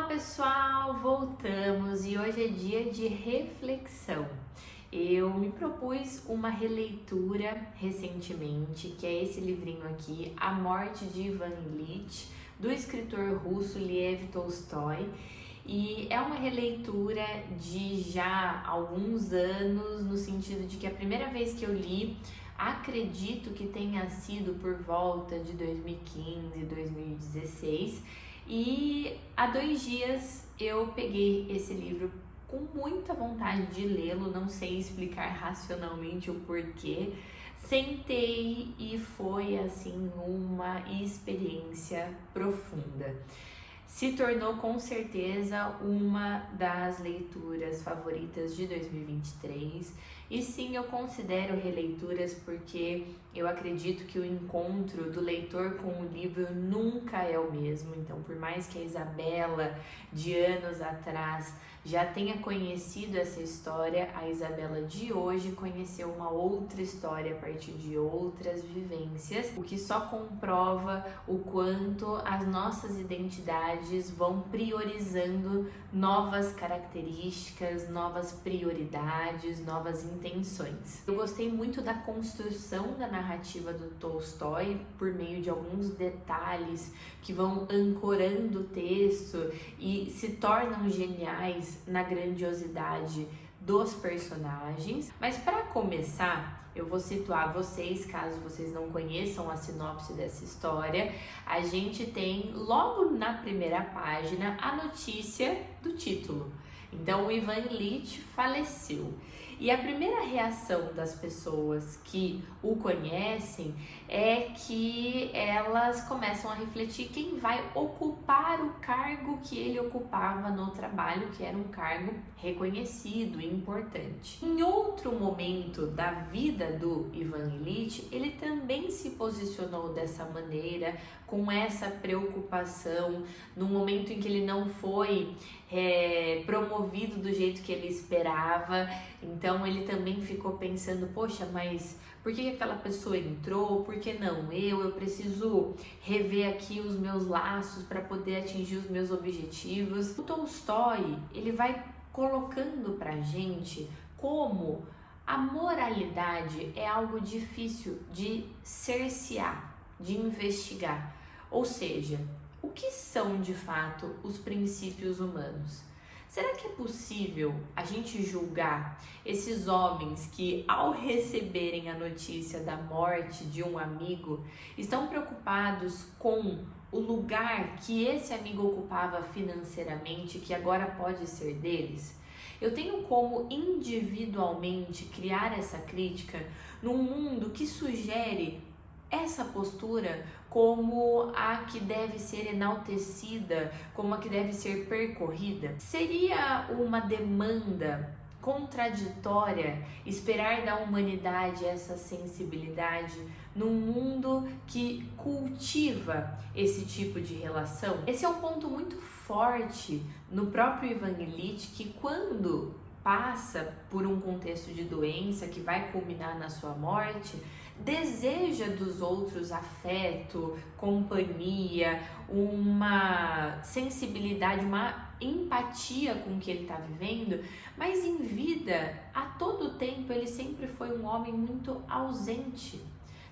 pessoal, voltamos e hoje é dia de reflexão. Eu me propus uma releitura recentemente, que é esse livrinho aqui, A Morte de Ivan Ilitch, do escritor russo Lev Tolstói. E é uma releitura de já alguns anos, no sentido de que a primeira vez que eu li, acredito que tenha sido por volta de 2015, 2016. E há 2 dias eu peguei esse livro com muita vontade de lê-lo, não sei explicar racionalmente o porquê. Sentei e foi assim uma experiência profunda. Se tornou com certeza uma das leituras favoritas de 2023. E sim, eu considero releituras porque eu acredito que o encontro do leitor com o livro nunca é o mesmo. Então, por mais que a Isabela de anos atrás já tenha conhecido essa história, a Isabela de hoje conheceu uma outra história a partir de outras vivências, o que só comprova o quanto as nossas identidades vão priorizando novas características, novas prioridades, novas intenções. Eu gostei muito da construção da narrativa do Tolstói por meio de alguns detalhes que vão ancorando o texto e se tornam geniais na grandiosidade dos personagens. Mas para começar, eu vou situar vocês, caso vocês não conheçam a sinopse dessa história. A gente tem logo na primeira página a notícia do título. Então, o Ivan Ilitch faleceu. E a primeira reação das pessoas que o conhecem é que elas começam a refletir quem vai ocupar o cargo que ele ocupava no trabalho, que era um cargo reconhecido e importante. Em outro momento da vida do Ivan Ilitch, ele também se posicionou dessa maneira, com essa preocupação, no momento em que ele não foi promovido do jeito que ele esperava. Então ele também ficou pensando, poxa, mas por que aquela pessoa entrou? Por que não eu? Eu preciso rever aqui os meus laços para poder atingir os meus objetivos. O Tolstói, ele vai colocando pra gente como a moralidade é algo difícil de cercear, de investigar. Ou seja, o que são de fato os princípios humanos? Será que é possível a gente julgar esses homens que, ao receberem a notícia da morte de um amigo, estão preocupados com o lugar que esse amigo ocupava financeiramente, que agora pode ser deles? Eu tenho como individualmente criar essa crítica num mundo que sugere essa postura como a que deve ser enaltecida, como a que deve ser percorrida? Seria uma demanda contraditória esperar da humanidade essa sensibilidade num mundo que cultiva esse tipo de relação? Esse é um ponto muito forte no próprio Ivan Ilitch, que quando passa por um contexto de doença que vai culminar na sua morte, deseja dos outros afeto, companhia, uma sensibilidade, uma empatia com o que ele está vivendo, mas em vida, a todo tempo, ele sempre foi um homem muito ausente.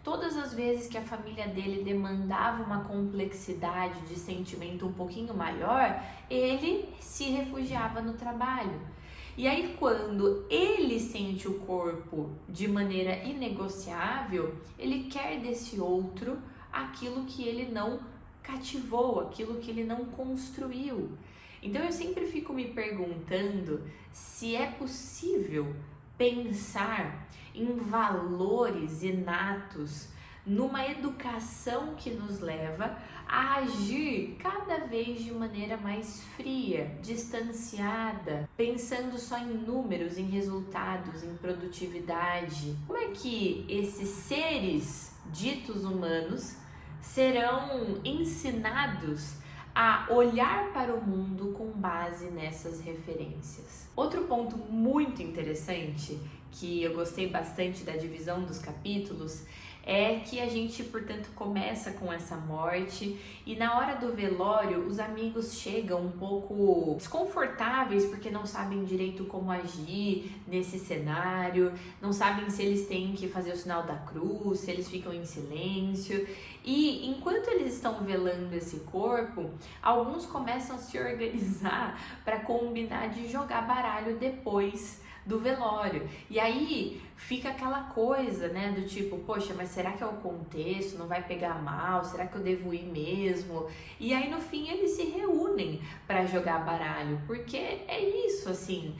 Todas as vezes que a família dele demandava uma complexidade de sentimento um pouquinho maior, ele se refugiava no trabalho. E aí, quando ele sente o corpo de maneira inegociável, ele quer desse outro aquilo que ele não cativou, aquilo que ele não construiu. Então, eu sempre fico me perguntando se é possível pensar em valores inatos, numa educação que nos leva a agir cada vez de maneira mais fria, distanciada, pensando só em números, em resultados, em produtividade. Como é que esses seres ditos humanos serão ensinados a olhar para o mundo com base nessas referências? Outro ponto muito interessante, que eu gostei bastante da divisão dos capítulos, é que a gente, portanto, começa com essa morte e na hora do velório os amigos chegam um pouco desconfortáveis porque não sabem direito como agir nesse cenário, não sabem se eles têm que fazer o sinal da cruz, se eles ficam em silêncio. E enquanto eles estão velando esse corpo, alguns começam a se organizar para combinar de jogar baralho depois do velório. E aí fica aquela coisa, né, do tipo, poxa, mas será que é o contexto? Não vai pegar mal? Será que eu devo ir mesmo? E aí no fim eles se reúnem para jogar baralho, porque é isso, assim,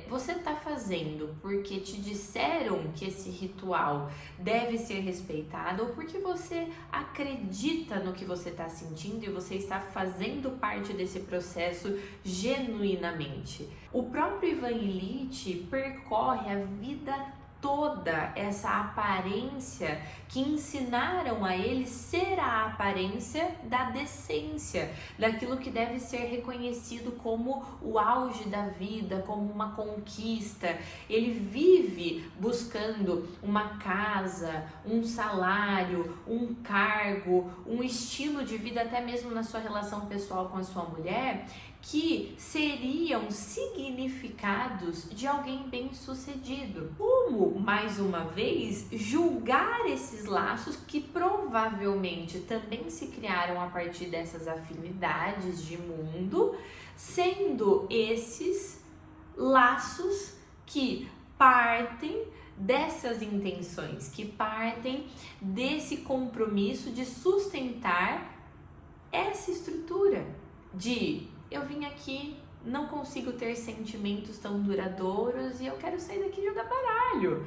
você tá fazendo porque te disseram que esse ritual deve ser respeitado ou porque você acredita no que você está sentindo e você está fazendo parte desse processo genuinamente. O próprio Ivan Illich percorre a vida toda essa aparência que ensinaram a ele ser a aparência da decência, daquilo que deve ser reconhecido como o auge da vida, como uma conquista. Ele vive buscando uma casa, um salário, um cargo, um estilo de vida, até mesmo na sua relação pessoal com a sua mulher, que seriam significados de alguém bem-sucedido. Como, mais uma vez, julgar esses laços que provavelmente também se criaram a partir dessas afinidades de mundo, sendo esses laços que partem dessas intenções, que partem desse compromisso de sustentar essa estrutura de eu vim aqui, não consigo ter sentimentos tão duradouros e eu quero sair daqui e jogar baralho.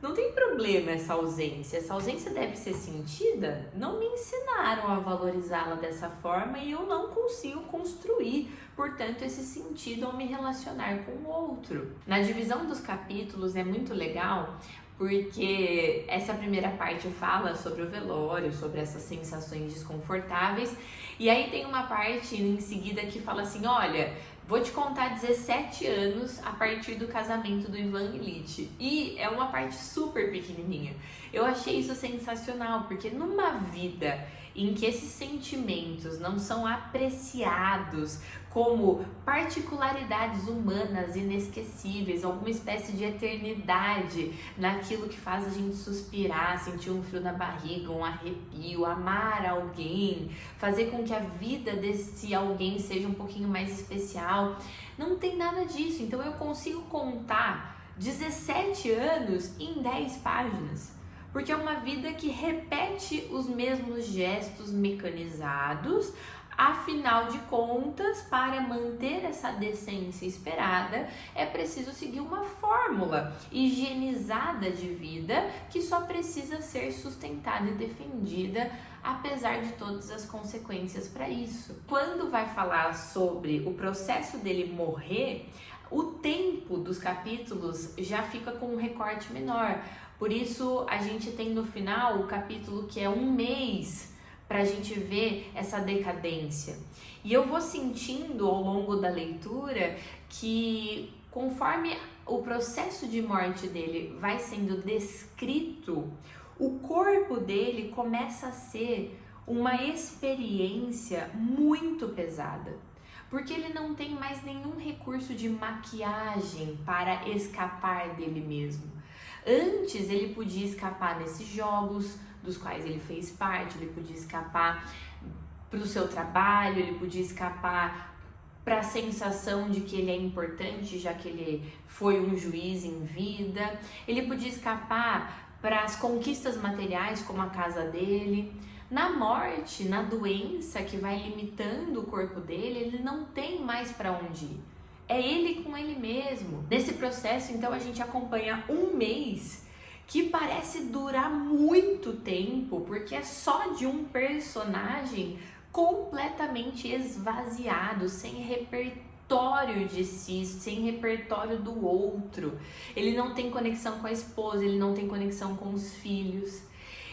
Não tem problema essa ausência deve ser sentida. Não me ensinaram a valorizá-la dessa forma e eu não consigo construir, portanto, esse sentido ao me relacionar com o outro. Na divisão dos capítulos é muito legal, porque essa primeira parte fala sobre o velório, sobre essas sensações desconfortáveis, e aí tem uma parte em seguida que fala assim, olha, vou te contar 17 anos a partir do casamento do Ivan Illich. E é uma parte super pequenininha. Eu achei isso sensacional, porque numa vida em que esses sentimentos não são apreciados como particularidades humanas inesquecíveis, alguma espécie de eternidade naquilo que faz a gente suspirar, sentir um frio na barriga, um arrepio, amar alguém, fazer com que a vida desse alguém seja um pouquinho mais especial. Não tem nada disso, então eu consigo contar 17 anos em 10 páginas. Porque é uma vida que repete os mesmos gestos mecanizados, afinal de contas, para manter essa decência esperada, é preciso seguir uma fórmula higienizada de vida que só precisa ser sustentada e defendida, apesar de todas as consequências para isso. Quando vai falar sobre o processo dele morrer, o tempo dos capítulos já fica com um recorte menor. Por isso, a gente tem no final o capítulo que é 1 mês para a gente ver essa decadência. E eu vou sentindo ao longo da leitura que conforme o processo de morte dele vai sendo descrito, o corpo dele começa a ser uma experiência muito pesada. Porque ele não tem mais nenhum recurso de maquiagem para escapar dele mesmo. Antes ele podia escapar nesses jogos dos quais ele fez parte, ele podia escapar para o seu trabalho, ele podia escapar para a sensação de que ele é importante, já que ele foi um juiz em vida, ele podia escapar para as conquistas materiais, como a casa dele. Na morte, na doença que vai limitando o corpo dele, ele não tem mais para onde ir. É ele com ele mesmo. Nesse processo, então, a gente acompanha 1 mês que parece durar muito tempo, porque é só de um personagem completamente esvaziado, sem repertório de si, sem repertório do outro. Ele não tem conexão com a esposa, ele não tem conexão com os filhos.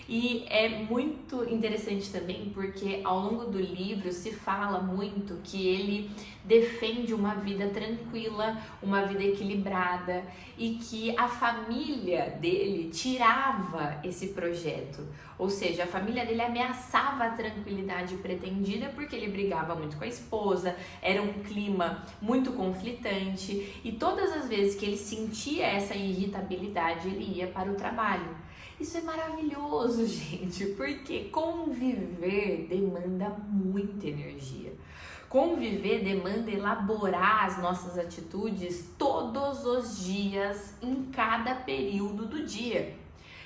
E é muito interessante também porque ao longo do livro se fala muito que ele defende uma vida tranquila, uma vida equilibrada e que a família dele tirava esse projeto. Ou seja, a família dele ameaçava a tranquilidade pretendida porque ele brigava muito com a esposa, era um clima muito conflitante e todas as vezes que ele sentia essa irritabilidade, ele ia para o trabalho. Isso é maravilhoso, gente, porque conviver demanda muita energia. Conviver demanda elaborar as nossas atitudes todos os dias, em cada período do dia.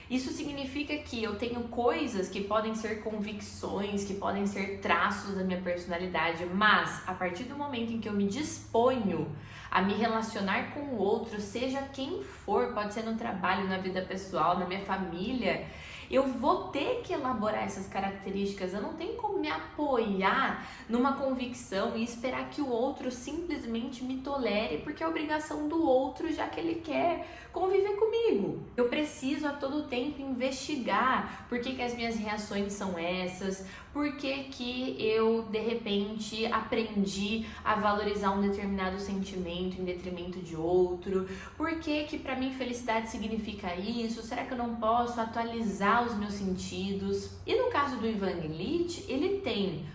Isso significa que eu tenho coisas que podem ser convicções, que podem ser traços da minha personalidade, mas a partir do momento em que eu me disponho a me relacionar com o outro, seja quem for, pode ser no trabalho, na vida pessoal, na minha família, eu vou ter que elaborar essas características. Eu não tenho como me apoiar numa convicção e esperar que o outro simplesmente me tolere, porque é obrigação do outro, já que ele quer conviver comigo. Eu preciso a todo tempo investigar por que as minhas reações são essas, por que eu de repente aprendi a valorizar um determinado sentimento em detrimento de outro, por que para mim felicidade significa isso, será que eu não posso atualizar os meus sentidos? E no caso do Ivan Illich, ele tem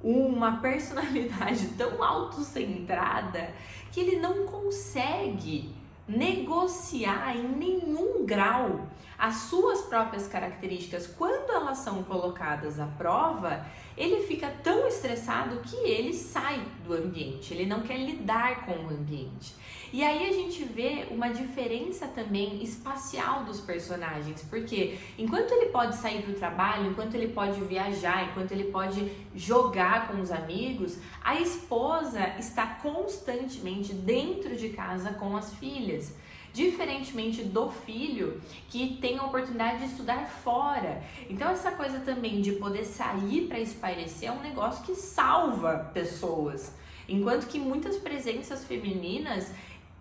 uma personalidade tão autocentrada que ele não consegue negociar em nenhum grau as suas próprias características. Quando elas são colocadas à prova, ele fica tão estressado que ele sai do ambiente, ele não quer lidar com o ambiente. E aí a gente vê uma diferença também espacial dos personagens, porque enquanto ele pode sair do trabalho, enquanto ele pode viajar, enquanto ele pode jogar com os amigos, a esposa está constantemente dentro de casa com as filhas. Diferentemente do filho, que tem a oportunidade de estudar fora. Então essa coisa também de poder sair para espairecer é um negócio que salva pessoas. Enquanto que muitas presenças femininas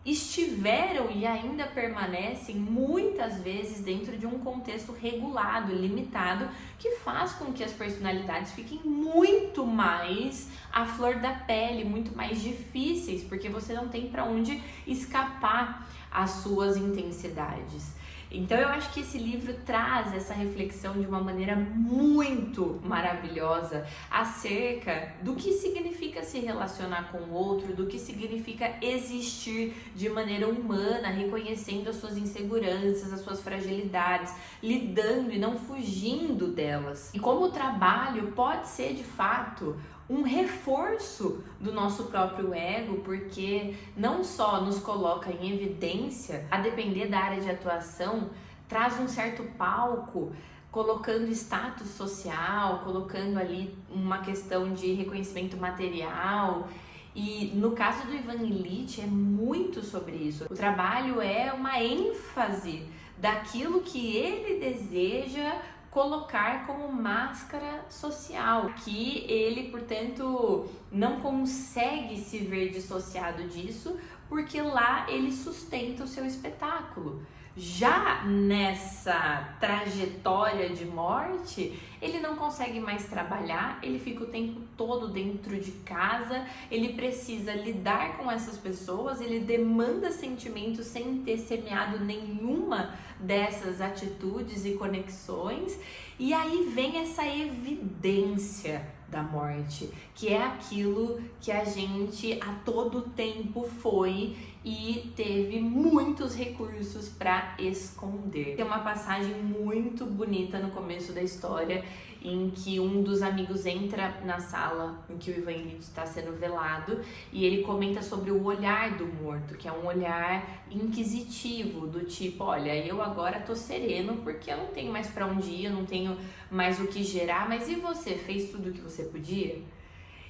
estiveram e ainda permanecem muitas vezes dentro de um contexto regulado, limitado, que faz com que as personalidades fiquem muito mais à flor da pele, muito mais difíceis, porque você não tem para onde escapar as suas intensidades. Então eu acho que esse livro traz essa reflexão de uma maneira muito maravilhosa acerca do que significa se relacionar com o outro, do que significa existir de maneira humana, reconhecendo as suas inseguranças, as suas fragilidades, lidando e não fugindo delas. E como o trabalho pode ser de fato um reforço do nosso próprio ego, porque não só nos coloca em evidência, a depender da área de atuação, traz um certo palco, colocando status social, colocando ali uma questão de reconhecimento material. E no caso do Ivan Illich é muito sobre isso. O trabalho é uma ênfase daquilo que ele deseja colocar como máscara social, que ele, portanto, não consegue se ver dissociado disso, porque lá ele sustenta o seu espetáculo. Já nessa trajetória de morte, ele não consegue mais trabalhar, ele fica o tempo todo dentro de casa, ele precisa lidar com essas pessoas, ele demanda sentimentos sem ter semeado nenhuma dessas atitudes e conexões, e aí vem essa evidência da morte, que é aquilo que a gente a todo tempo foi e teve muitos recursos para esconder. Tem uma passagem muito bonita no começo da história em que um dos amigos entra na sala em que o Ivan Illich está sendo velado e ele comenta sobre o olhar do morto, que é um olhar inquisitivo, do tipo, olha, eu agora tô sereno porque eu não tenho mais para onde ir, eu não tenho mais o que gerar, mas e você? Fez tudo o que você podia?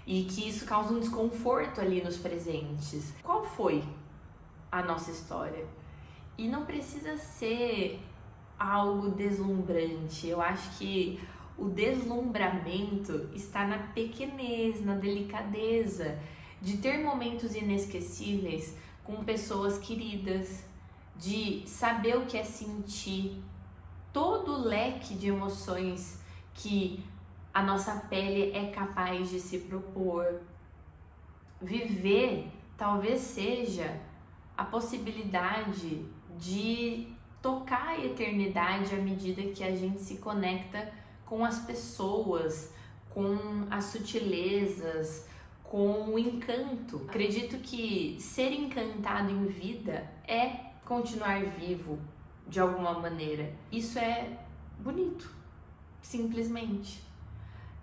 E que isso causa um desconforto ali nos presentes. Qual foi a nossa história? E não precisa ser algo deslumbrante. Eu acho que o deslumbramento está na pequenez, na delicadeza de ter momentos inesquecíveis com pessoas queridas, de saber o que é sentir todo o leque de emoções que a nossa pele é capaz de se propor. Viver talvez seja a possibilidade de tocar a eternidade à medida que a gente se conecta com as pessoas, com as sutilezas, com o encanto. Acredito que ser encantado em vida é continuar vivo de alguma maneira. Isso é bonito, simplesmente.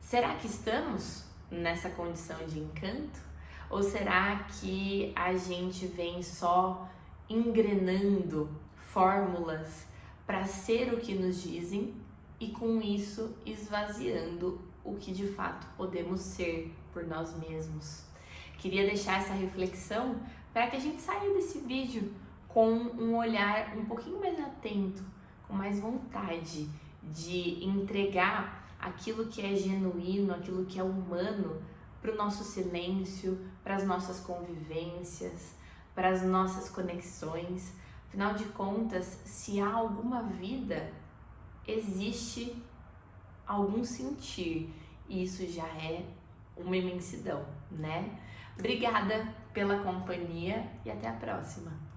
Será que estamos nessa condição de encanto? Ou será que a gente vem só engrenando fórmulas para ser o que nos dizem e com isso esvaziando o que de fato podemos ser por nós mesmos? Queria deixar essa reflexão para que a gente saia desse vídeo com um olhar um pouquinho mais atento, com mais vontade de entregar aquilo que é genuíno, aquilo que é humano para o nosso silêncio, para as nossas convivências, para as nossas conexões. Afinal de contas, se há alguma vida, existe algum sentir, e isso já é uma imensidão, né? Obrigada pela companhia e até a próxima!